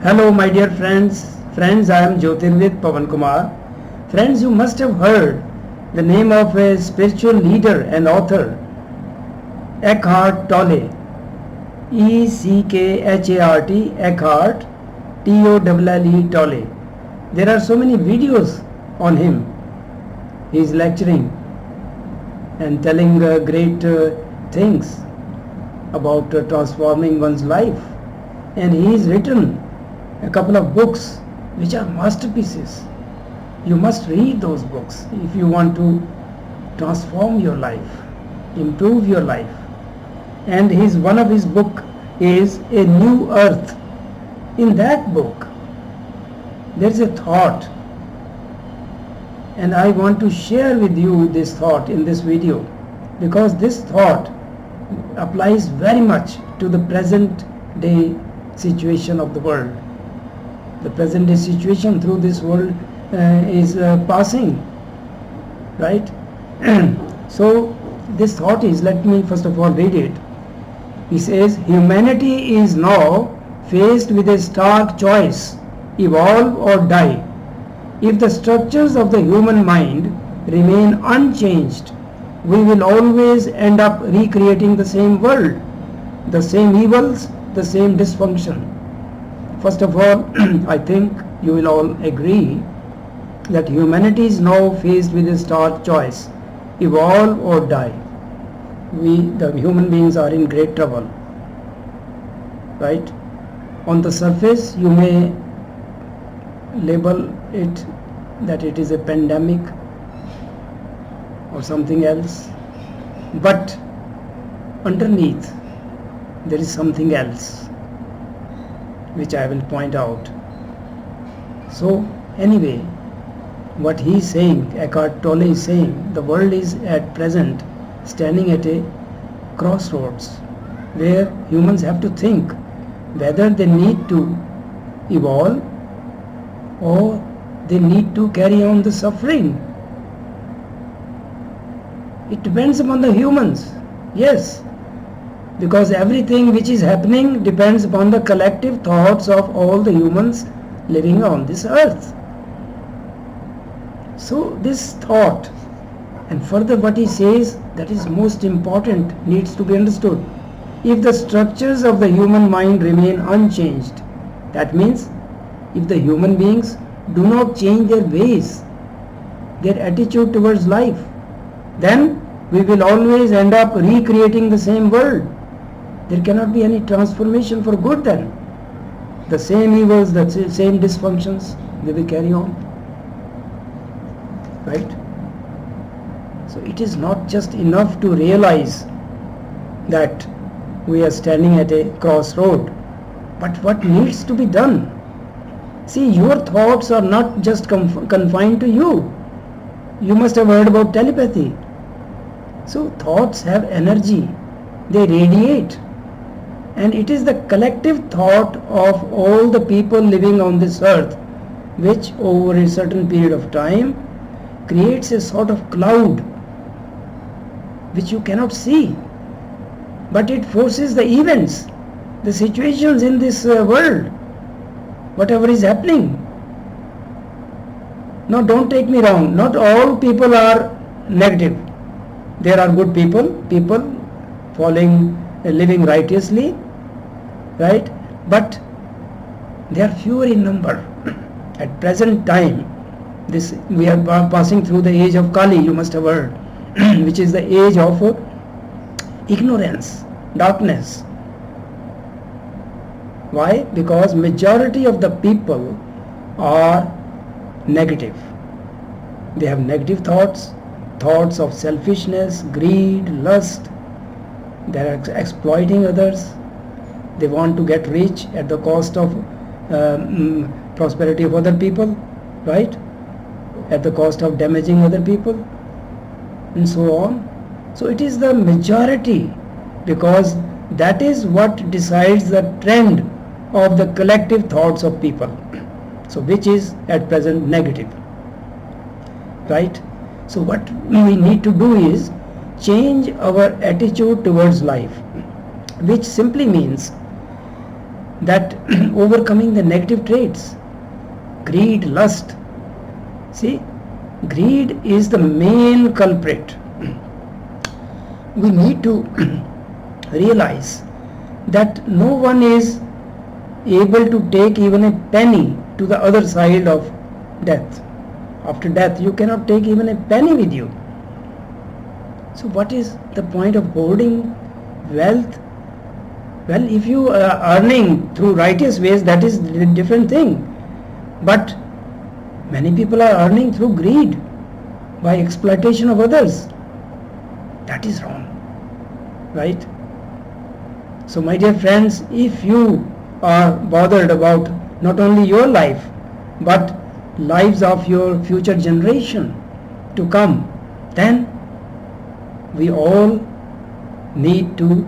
Hello, my dear friends. Friends, I am Jyotirvid Pavan Kumar. Friends, you must have heard the name of a spiritual leader and author, Eckhart Tolle. Eckhart, Eckhart, Tolle, Tolle. There are so many videos on him. He is lecturing and telling great things about transforming one's life. And he has written a couple of books which are masterpieces. You must read those books if you want to transform your life, improve your life. And one of his book is A New Earth. In that book there is a thought, and I want to share with you this thought in this video, because this thought applies very much to the present day situation of the world. The present day situation through this world is passing, right? So this thought is, let me first of all read it. He says, humanity is now faced with a stark choice: evolve or die. If the structures of the human mind remain unchanged, we will always end up recreating the same world, the same evils, the same dysfunction. First of all, I think you will all agree that humanity is now faced with a stark choice: evolve or die. We, the human beings, are in great trouble, right? On the surface, you may label it that it is a pandemic or something else, but underneath there is something else which I will point out. So anyway, what he is saying, Eckhart Tolle is saying, the world is at present standing at a crossroads where humans have to think whether they need to evolve or they need to carry on the suffering. It depends upon the humans, yes, because everything which is happening depends upon the collective thoughts of all the humans living on this earth. So this thought, and further what he says that is most important, needs to be understood. If the structures of the human mind remain unchanged, that means if the human beings do not change their ways, their attitude towards life, then we will always end up recreating the same world. There cannot be any transformation for good then. The same evils, the same dysfunctions, they will carry on. Right? So it is not just enough to realize that we are standing at a crossroad, but what needs to be done? See, your thoughts are not just confined to you. You must have heard about telepathy. So thoughts have energy, they radiate, and it is the collective thought of all the people living on this earth which over a certain period of time creates a sort of cloud which you cannot see, but it forces the events, the situations in this world, whatever is happening. Now don't take me wrong, not all people are negative. There are good people living righteously, right? But they are fewer in number. At present time, we are passing through the age of Kali, you must have heard, which is the age of ignorance, darkness. Why? Because majority of the people are negative. They have negative thoughts of selfishness, greed, lust. They are exploiting others. They want to get rich at the cost of prosperity of other people, right? At the cost of damaging other people, and so on. So it is the majority, because that is what decides the trend of the collective thoughts of people, so which is at present negative, right? So what we need to do is change our attitude towards life, which simply means that overcoming the negative traits, greed, lust. See, greed is the main culprit. We need to realize that no one is able to take even a penny to the other side of death. After death, you cannot take even a penny with you. So what is the point of hoarding wealth? Well, if you are earning through righteous ways, that is a different thing. But many people are earning through greed, by exploitation of others. That is wrong, right? So my dear friends, if you are bothered about not only your life, but lives of your future generation to come, then we all need to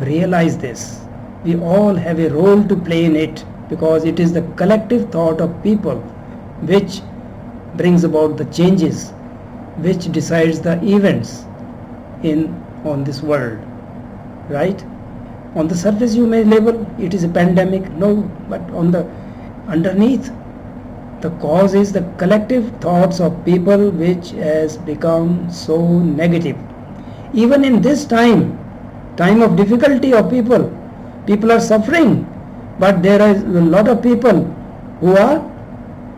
realize this. We all have a role to play in it, because it is the collective thought of people which brings about the changes, which decides the events on this world, right? On the surface you may label it is a pandemic, no, but underneath, the cause is the collective thoughts of people which has become so negative. Even in this time of difficulty of people are suffering, but there is a lot of people who are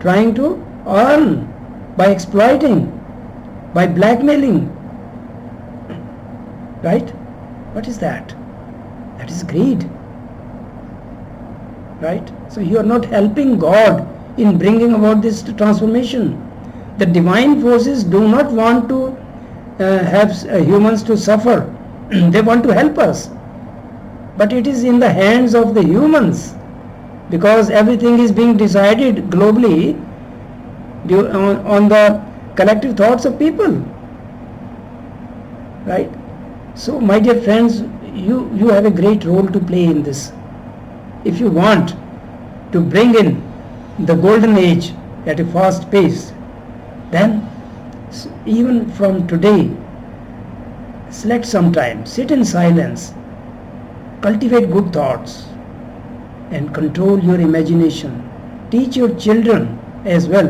trying to earn by exploiting, by blackmailing, right? What is that? That is greed, right? So you are not helping God in bringing about this transformation. The divine forces do not want to have humans to suffer. They want to help us, but it is in the hands of the humans, because everything is being decided globally on the collective thoughts of people, right? So my dear friends, you have a great role to play in this. If you want to bring in the golden age at a fast pace, then even from today, select some time, sit in silence, cultivate good thoughts, and control your imagination. Teach your children as well,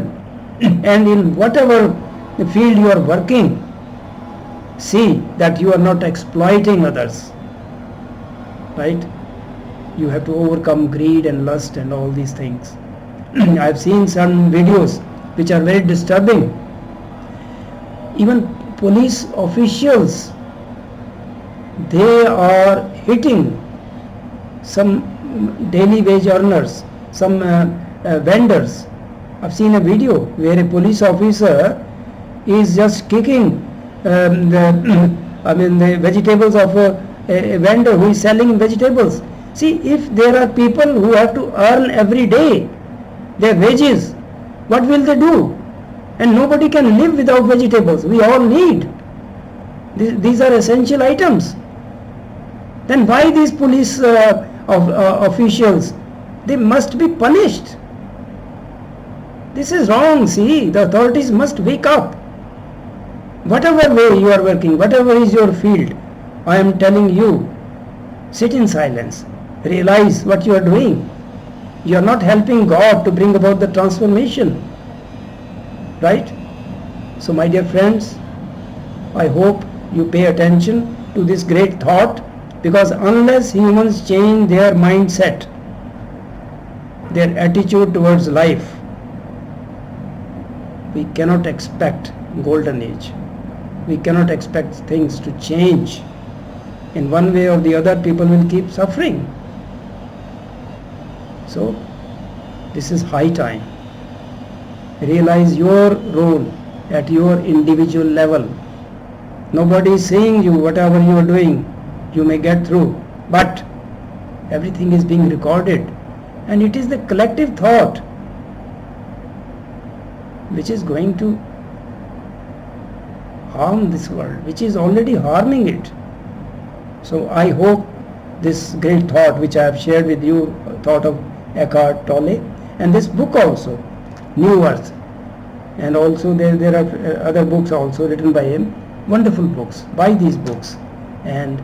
and in whatever field you are working, see that you are not exploiting others, right? You have to overcome greed and lust and all these things. I have seen some videos which are very disturbing. Even police officials, they are hitting some daily wage earners, some vendors. I've seen a video where a police officer is just kicking the vegetables of a vendor who is selling vegetables. See, if there are people who have to earn every day their wages, what will they do? And nobody can live without vegetables. We all need. These are essential items. Then why these police officials? They must be punished. This is wrong. See, the authorities must wake up. Whatever way you are working, whatever is your field, I am telling you, sit in silence. Realize what you are doing. You are not helping God to bring about the transformation. Right? So my dear friends, I hope you pay attention to this great thought, because unless humans change their mindset, their attitude towards life, we cannot expect golden age. We cannot expect things to change. In one way or the other, people will keep suffering. So this is high time. Realize your role at your individual level. Nobody is saying you whatever you are doing, you may get through, but everything is being recorded, and it is the collective thought which is going to harm this world, which is already harming it. So I hope this great thought which I have shared with you, thought of Eckhart Tolle, and this book also, New Earth, and also there are other books also written by him, wonderful books. Buy these books and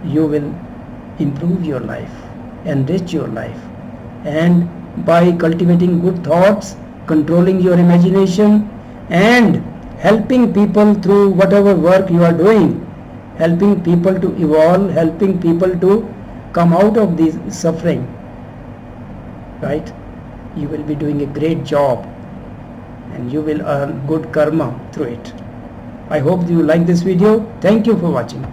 you will improve your life. enrich your life. And by cultivating good thoughts, controlling your imagination, and helping people through whatever work you are doing, helping people to evolve, helping people to come out of this suffering, right? You will be doing a great job and you will earn good karma through it. I hope you like this video. Thank you for watching.